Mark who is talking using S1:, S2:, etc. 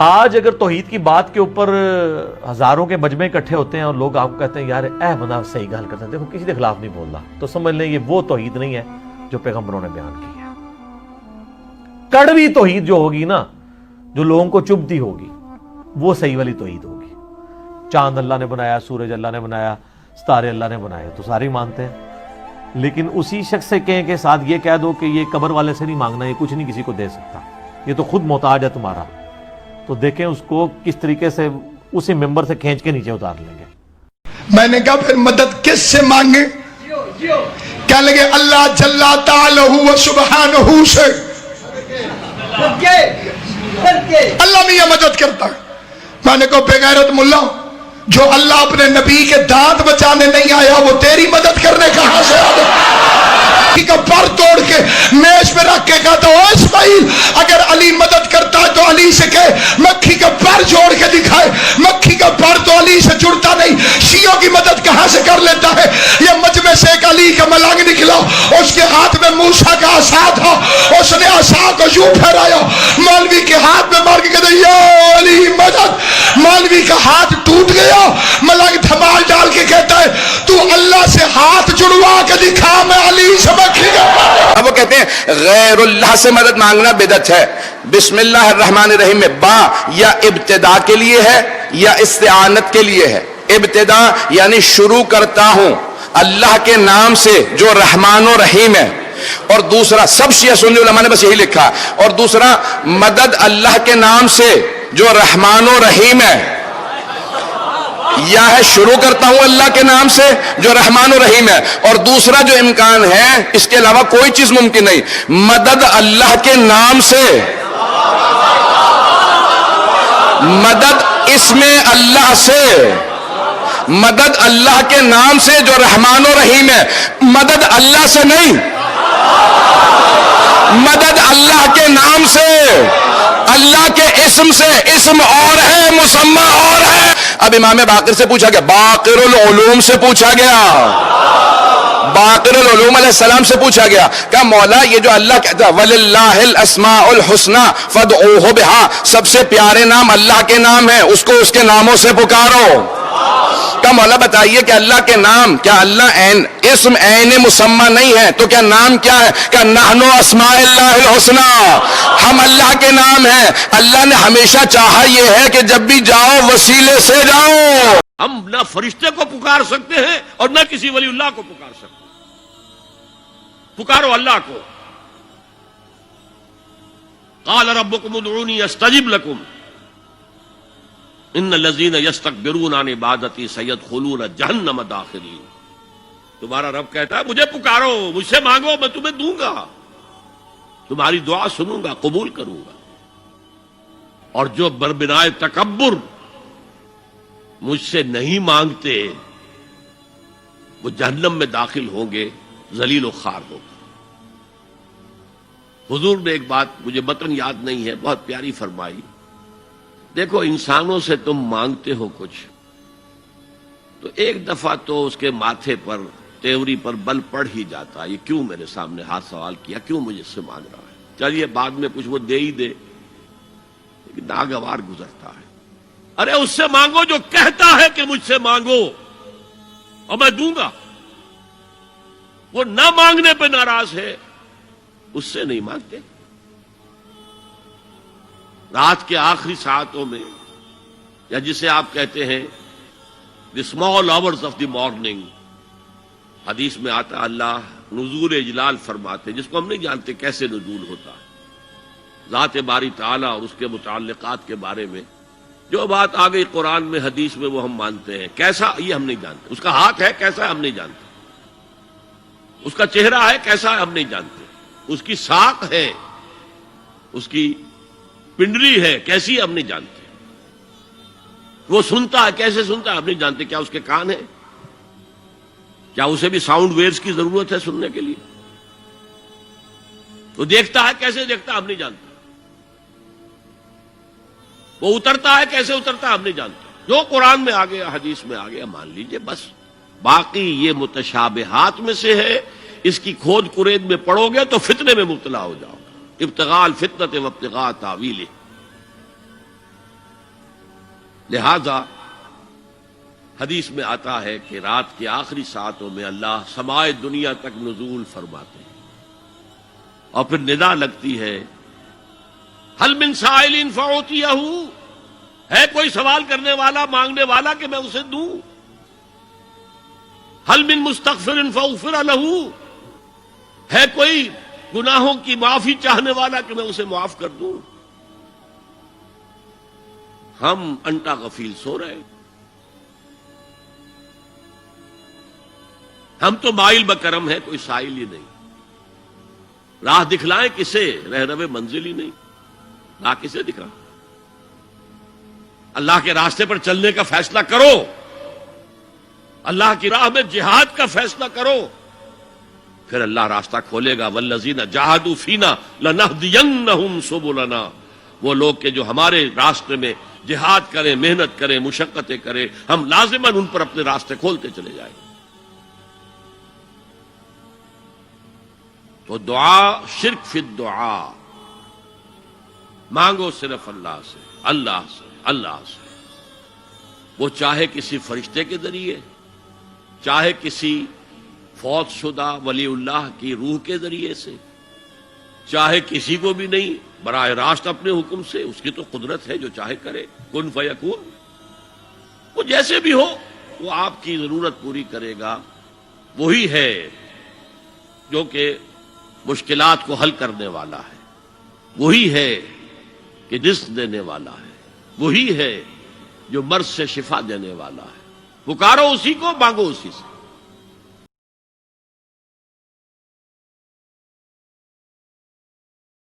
S1: آج اگر توحید کی بات کے اوپر ہزاروں کے مجمع اکٹھے ہوتے ہیں اور لوگ آپ کو کہتے ہیں یار اے بندہ صحیح گل کرتا ہے، دیکھو کسی کے خلاف نہیں بول رہا، تو سمجھ لیں یہ وہ توحید نہیں ہے جو پیغمبروں نے بیان کی ہے۔ کڑوی توحید جو ہوگی نا، جو لوگوں کو چبھتی ہوگی، وہ صحیح والی توحید ہوگی۔ چاند اللہ نے بنایا، سورج اللہ نے بنایا، ستارے اللہ نے بنائے، تو سارے مانتے ہیں، لیکن اسی شخص سے کہیں کہ ساتھ یہ کہہ دو کہ یہ قبر والے سے نہیں مانگنا، یہ کچھ نہیں کسی کو دے سکتا، یہ تو خود محتاج ہے تمہارا، تو دیکھیں اس کو کس طریقے سے اسی ممبر سے کھینچ کے نیچے اتار لیں گے۔
S2: میں نے کہا پھر مدد کس سے مانگے؟ کہنے لگے اللہ جل تعالی و سبحانہ سے، اللہ بھی یہ مدد کرتا ہے۔ میں نے کہا بے غیرت ملا، جو اللہ اپنے نبی کے دانت بچانے نہیں آیا وہ تیری مدد کرنے کہاں سے آ گیا؟ کا پر توڑ کے میز پہ رکھ کے کہا تو اسماعیل اگر علی مدد کرتا ہے تو علی سے کہے مکھی کا پر جوڑ کے دکھائے، مکھی کا پر تو علی سے جڑتا نہیں، شیعوں کی مدد کہاں سے کر لیتا ہے؟ یہ مجمع سے ایک علی کا ملنگ نکلا، اس کے ہاتھ میں موسیٰ کا عصا تھا، اس نے عصا کو یوں پھیرایا، مولوی کے ہاتھ میں مار کے کہتے یا علی مدد، مولوی کا ہاتھ ٹوٹ گیا، ملنگ دھمال ڈال کے کہتا ہے تو اللہ سے ہاتھ جڑوا کے دکھا، میں علی سے مکھی کا۔
S3: اب وہ کہتے ہیں غیر اللہ سے مدد مانگنا بدعت ہے۔ بسم اللہ الرحمن الرحیم میں با یا ابتدا کے لیے ہے یا استعانت کے لیے ہے۔ ابتدا یعنی شروع کرتا ہوں اللہ کے نام سے جو رحمان و رحیم ہے، اور دوسرا سب شیعہ سنی علماء نے بس یہی لکھا، اور دوسرا مدد اللہ کے نام سے جو رحمان و رحیم ہے، یا ہے شروع کرتا ہوں اللہ کے نام سے جو رحمان و رحیم ہے، اور دوسرا جو امکان ہے اس کے علاوہ کوئی چیز ممکن نہیں، مدد اللہ کے نام سے، مدد اسم اللہ سے، مدد اللہ کے نام سے جو رحمان و رحیم ہے، مدد اللہ سے نہیں، مدد اللہ کے نام سے، اللہ کے اسم سے، اسم اور ہے مسمى اور ہے۔ اب امام باقر سے پوچھا گیا، باقر العلوم سے پوچھا گیا، باقر العلوم علیہ السلام سے پوچھا گیا کہ مولا یہ جو اللہ کہتا ہے وَلِلَّهِ الْأَسْمَاءُ الْحُسْنَى فَادْعُوهُ بِهَا، سب سے پیارے نام اللہ کے نام ہیں، اس کو اس کے ناموں سے پکارو۔ کہ مولا بتائیے کہ اللہ کے نام، کیا اللہ اسم عین مسمى نہیں ہے تو کیا نام کیا ہے؟ کہ نحنو اسماء اللہ الحسنى، ہم اللہ کے نام ہیں۔ اللہ نے ہمیشہ چاہا یہ ہے کہ جب بھی جاؤ وسیلے سے جاؤ۔
S4: ہم نہ فرشتے کو پکار سکتے ہیں اور نہ کسی ولی اللہ کو پکار سکتے ہیں، پکارو اللہ کو۔ قال ربکم ادعونی استجب لکم ان الذین یستکبرون عن عبادتی سیدخلون جہنم داخرین۔ تمہارا رب کہتا ہے مجھے پکارو، مجھ سے مانگو، میں تمہیں دوں گا، تمہاری دعا سنوں گا، قبول کروں گا، اور جو بربنائے تکبر مجھ سے نہیں مانگتے وہ جہنم میں داخل ہوں گے، ذلیل و خوار ہوں گے۔ حضور نے ایک بات مجھے متن یاد نہیں ہے، بہت پیاری فرمائی، دیکھو انسانوں سے تم مانگتے ہو کچھ تو ایک دفعہ تو اس کے ماتھے پر تیوری پر بل پڑ ہی جاتا ہے، یہ کیوں میرے سامنے ہاتھ سوال کیا، کیوں مجھے سے مانگ رہا ہے، چلیے بعد میں کچھ وہ دے ہی دے، لیکن ناگوار گزرتا ہے۔ ارے اس سے مانگو جو کہتا ہے کہ مجھ سے مانگو اور میں دوں گا، وہ نہ مانگنے پہ ناراض ہے، اس سے نہیں مانگتے۔ رات کے آخری ساعتوں میں، یا جسے آپ کہتے ہیں the small hours of the morning, حدیث میں آتا اللہ نزول اجلال فرماتے، جس کو ہم نہیں جانتے کیسے نزول ہوتا ہے، ذات باری تعالیٰ اور اس کے متعلقات کے بارے میں جو بات آ گئی قرآن میں حدیث میں وہ ہم مانتے ہیں، کیسا یہ ہم نہیں جانتے، اس کا ہاتھ ہے کیسا ہے ہم نہیں جانتے، اس کا چہرہ ہے کیسا ہے ہم نہیں جانتے، اس کی ساق ہے، اس کی پنڈلی ہے کیسی ہم نہیں جانتے، وہ سنتا ہے کیسے سنتا ہے ہم نہیں جانتے، کیا اس کے کان ہیں، کیا اسے بھی ساؤنڈ ویوز کی ضرورت ہے سننے کے لیے، وہ دیکھتا ہے کیسے دیکھتا ہے ہم نہیں جانتے، وہ اترتا ہے کیسے اترتا ہے ہم نہیں جانتے، جو قرآن میں آ گیا حدیث میں آ گیا مان لیجئے بس، باقی یہ متشابہات میں سے ہے، اس کی کھود کرید میں پڑو گے تو فتنے میں مبتلا ہو جاؤ گے، ابتغاء الفتنۃ وابتغاء تاویلہ۔ لہذا حدیث میں آتا ہے کہ رات کے آخری ساعتوں میں اللہ سمائے دنیا تک نزول فرماتے ہیں اور پھر ندا لگتی ہے حل من سائل فاعطیہ، ہے کوئی سوال کرنے والا مانگنے والا کہ میں اسے دوں؟ حل من مستغفر فاغفر لہ، ہے کوئی گناہوں کی معافی چاہنے والا کہ میں اسے معاف کر دوں؟ ہم انٹا غفیل سو رہے، ہم تو مائل بکرم ہے، کوئی سائل ہی نہیں۔ راہ دکھلائیں کسے؟ رہنم منزل ہی نہیں، راہ کسے دکھائیں؟ اللہ کے راستے پر چلنے کا فیصلہ کرو، اللہ کی راہ میں جہاد کا فیصلہ کرو، پھر اللہ راستہ کھولے گا۔ والذین جاہدوا فینا لنہدینہم سبلنا، وہ لوگ کہ جو ہمارے راستے میں جہاد کریں، محنت کریں، مشقتیں کریں، ہم لازماً ان پر اپنے راستے کھولتے چلے جائیں۔ تو دعا شرک فی الدعا، مانگو صرف اللہ سے، اللہ سے، اللہ سے، وہ چاہے کسی فرشتے کے ذریعے، چاہے کسی فوت شدہ ولی اللہ کی روح کے ذریعے سے، چاہے کسی کو بھی نہیں، براہ راست اپنے حکم سے، اس کی تو قدرت ہے، جو چاہے کرے، کن فیکون، وہ جیسے بھی ہو وہ آپ کی ضرورت پوری کرے گا۔ وہی ہے جو کہ مشکلات کو حل کرنے والا ہے، وہی ہے کہ رزق دینے والا ہے، وہی ہے جو مرض سے شفا دینے والا ہے۔ پکارو اسی کو، مانگو اسی سے۔